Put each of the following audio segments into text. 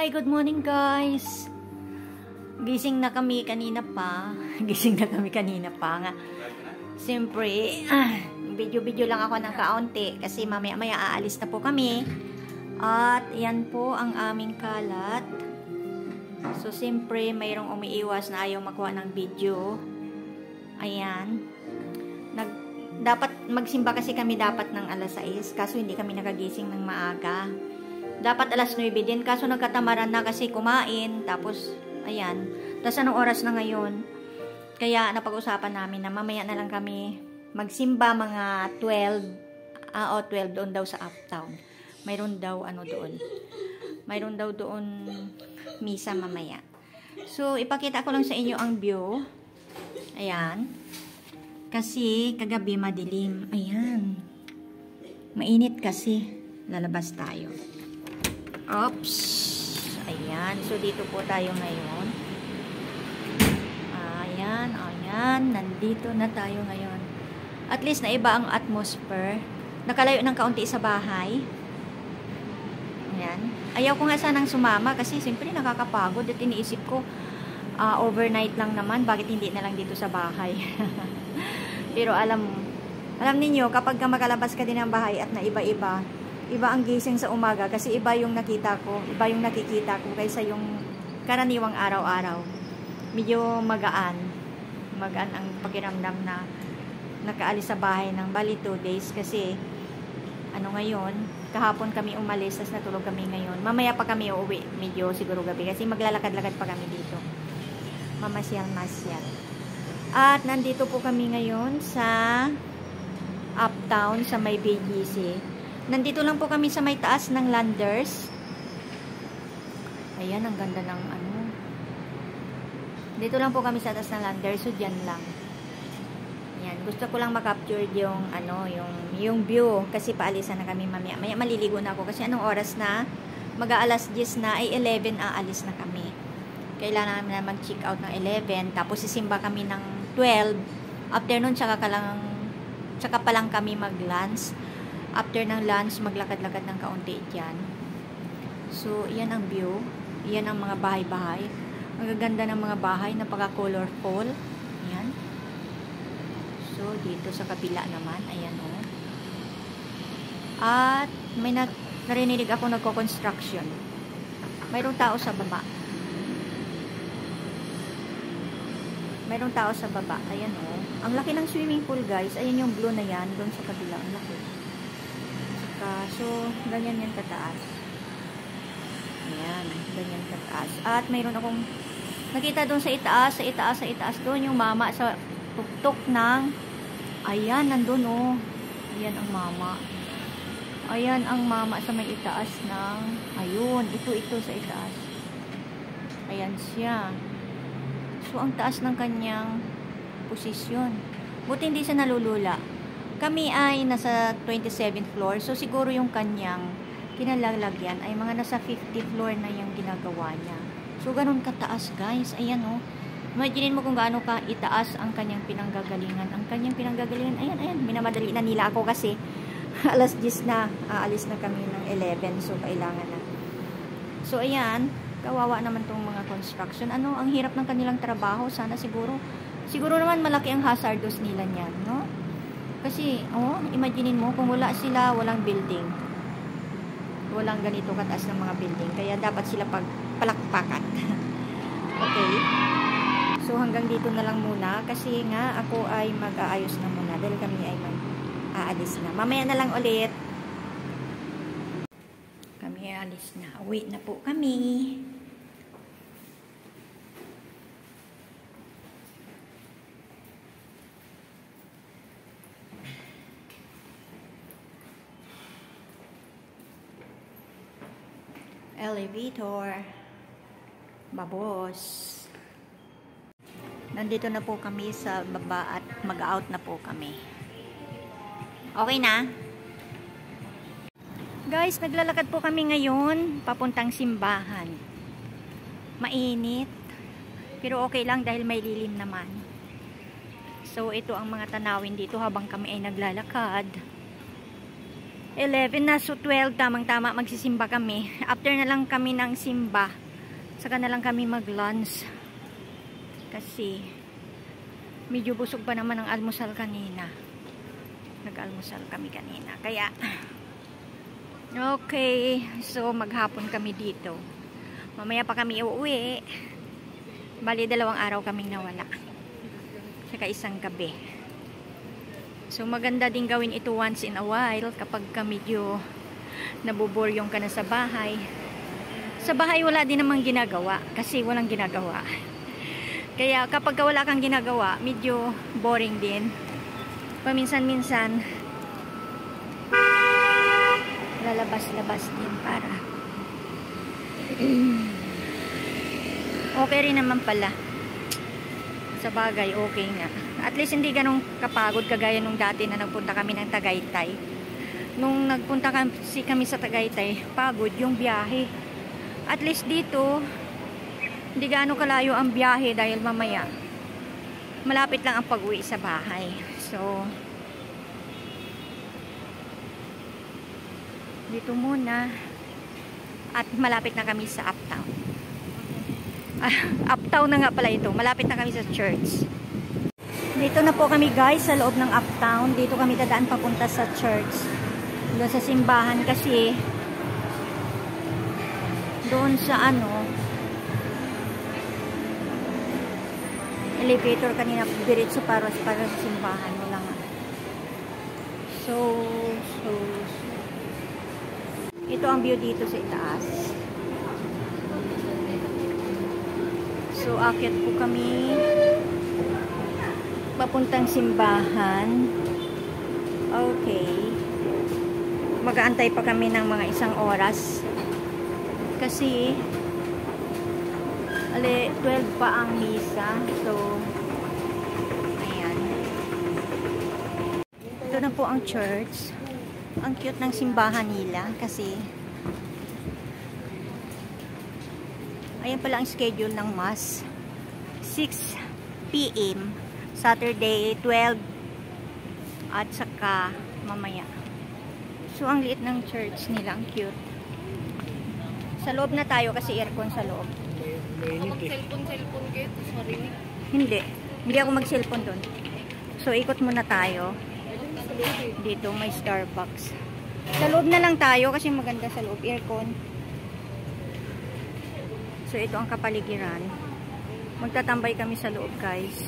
Hi, good morning guys. Gising na kami kanina pa. Gising na kami kanina pa nga. Siyempre, video-video lang ako ng kaunti kasi mamaya-maya aalis na po kami. At yan po ang aming kalat. So, siyempre, mayroong umiiwas na ayaw makuha ng video. Ayan. Dapat magsimba kasi kami dapat ng alas 6 kaso hindi kami nakagising ng maaga. Dapat alas 9 din kaso nagkatamaran na kasi kumain. Tapos, ayan. Tapos anong oras na ngayon? Kaya napag-usapan namin na mamaya na lang kami magsimba mga 12. 12 doon daw sa Uptown. Mayroon daw doon. Mayroon daw doon misa mamaya. So, ipakita ko lang sa inyo ang view. Ayan. Kasi kagabi madilim. Ayan. Mainit kasi. Lalabas tayo. Oops. Ayan. So, dito po tayo ngayon. Ayan. Ayan. Nandito na tayo ngayon. At least, naiba ang atmosphere. Nakalayo ng kaunti sa bahay. Ayan. Ayaw ko nga sanang sumama kasi siyempre nakakapagod at iniisip ko overnight lang naman. Bakit hindi na lang dito sa bahay? Pero alam ninyo, kapag makalabas ka din ng bahay at naiba-iba, iba ang gising sa umaga kasi iba yung nakita ko, iba yung nakikita ko kaysa yung karaniwang araw-araw. Medyo magaan ang pakiramdam na nakaalis sa bahay ng bali 2 days kasi ngayon, kahapon kami umalis tapos natulog kami ngayon. Mamaya pa kami uuwi, medyo siguro gabi kasi maglalakad-lakad pa kami dito. Mamasyal-masyal. At nandito po kami ngayon sa Uptown sa may BGC. Nandito lang po kami sa may taas ng Landers. Ayan, ang ganda ng Dito lang po kami sa taas ng Landers. So, dyan lang. Ayan, gusto ko lang makapture yung yung view. Kasi paalisan na kami mamaya. Maya maliligo na ako. Kasi anong oras na? Mag-aalas 10 na. Ay 11 aalis na kami. Kailangan namin na mag-check out ng 11. Tapos sisimba kami ng 12. After nun, tsaka pa lang kami mag-lunch. After ng lunch, maglakad-lakad ng kaunti dyan. So, yan ang view. Yan ang mga bahay-bahay. Ang gaganda ng mga bahay, napaka-colorful. Yan. So, dito sa kabila naman, ayan o. At, may narinig ako nagko-construction. Mayroong tao sa baba. Mayroong tao sa baba. Ayan o. Ang laki ng swimming pool, guys. Ayan yung blue na yan. Doon sa kabila. Ang laki. So, ganyan yan kataas. Ayan, ganyan kataas. At mayroon akong nakita doon sa itaas doon yung mama sa tuktok ng ayan, nandun oh. Ayan ang mama. Ayan ang mama sa may itaas ng ayun, ito sa itaas. Ayan siya. So, ang taas ng kanyang posisyon. Buti hindi siya nalulula. Kami ay nasa 27th floor. So, siguro yung kanyang kinalalagyan ay mga nasa 50th floor na yung ginagawa niya. So, ganun kataas, guys. Ayan, oh. Imagine mo kung gaano ka itaas ang kanyang pinanggagalingan. Ang kanyang pinanggagalingan, ayan. Minamadali na nila ako kasi alas 10 na. Aalis na kami ng 11. So, kailangan na. So, ayan. Kawawa naman tong mga construction. Ang hirap ng kanilang trabaho. Sana siguro naman malaki ang hazardous nila niyan, no? Kasi, imaginin mo, kung wala sila, walang building. Walang ganito kataas ng mga building. Kaya dapat sila palakpakan. Okay? So, hanggang dito na lang muna. Kasi nga, ako ay mag-aayos na muna. Dahil kami ay mag-aalis na. Mamaya na lang ulit. Kami ay aalis na. Wait na po kami. Elevator. Babos. Nandito na po kami sa baba at mag-out na po kami. Okay na? Guys, naglalakad po kami ngayon papuntang simbahan. Mainit. Pero okay lang dahil may lilim naman. So, ito ang mga tanawin dito habang kami ay naglalakad. 11 na, so 12, tamang-tama magsisimba kami. After na lang kami ng simba, saka na lang kami mag-lunch. Kasi medyo busog pa naman ang almusal kanina. Nag-almusal kami kanina. Kaya okay, so maghapon kami dito. Mamaya pa kami uuwi. Bali 2 araw kaming nawala. Saka isang gabi. So maganda din gawin ito once in a while kapag ka medyo nabuboryong ka na sa bahay. Sa bahay wala din namang ginagawa kasi walang ginagawa. Kaya kapag wala kang ginagawa, medyo boring din. Paminsan-minsan lalabas-labas din para okay rin naman pala. Sa bagay, okay nga. At least hindi ganong kapagod kagaya nung dati na nagpunta kami ng Tagaytay. Nung nagpunta kami sa Tagaytay, pagod yung biyahe. At least dito, hindi gaano kalayo ang biyahe dahil mamaya malapit lang ang pag-uwi sa bahay. So, dito muna. At malapit na kami sa Uptown. Uptown na nga pala ito. Malapit na kami sa church. Dito na po kami guys sa loob ng Uptown. Dito kami dadaan papunta sa church. Doon sa simbahan kasi doon sa elevator kanina diretso para sa simbahan. Wala nga. So ito ang view dito sa itaas. So, akyat po kami papuntang simbahan. Okay. Mag-aantay pa kami ng mga 1 oras. Kasi 12 pa ang misa. So, ayan. Ito na po ang church. Ang cute ng simbahan nila kasi ayan pala ang schedule ng mass. 6 PM Saturday 12 at saka mamaya. So ang liit ng church nila, ang cute. Sa loob na tayo kasi aircon sa loob. Mag-cellphone gate, sorry. Hindi ako mag-cellphone doon. So ikot muna tayo. Dito may Starbucks. Sa loob na lang tayo kasi maganda sa loob, aircon. So ito ang kapaligiran. Magtatambay kami sa loob guys.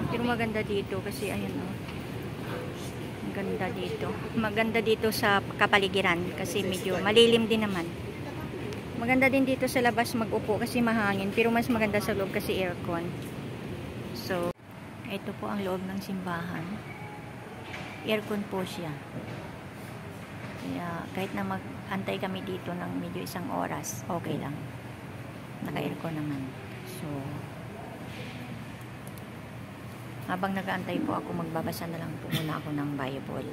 Pero maganda dito kasi ayan o. Maganda dito. Maganda dito sa kapaligiran kasi medyo malilim din naman. Maganda din dito sa labas mag-upo kasi mahangin. Pero mas maganda sa loob kasi aircon. So ito po ang loob ng simbahan. Aircon po siya. Kaya kahit na mag-antay kami dito ng medyo 1 oras, okay lang. Naka-aircon naman. So, habang nag-aantay po ako, magbabasa na lang po muna ako ng Bible.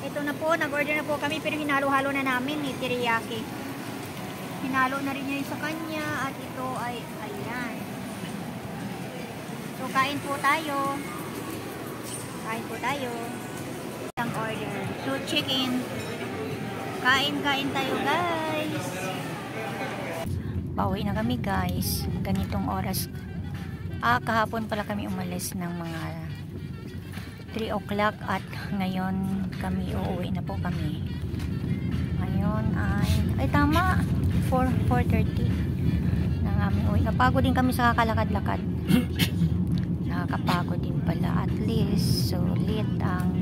Ito na po, nag-order na po kami pero hinalo-halo na namin ni teriyaki. Hinalo na rin niya yung sa kanya at ito ay ayan. So kain po tayo. Kain po tayo. Ang order. So chicken. Kain tayo guys. Pauwi na kami guys. Ganitong oras. Kahapon pala kami umalis ng mga 3 o'clock at ngayon kami uuwi na po kami. Ngayon ay tama 4:30 ng aming uwi. Napagod din kami sa kakalakad-lakad. Nakakapagod din pala. At least sulit ang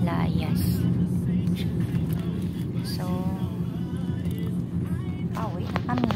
layas. So pauwi na kami.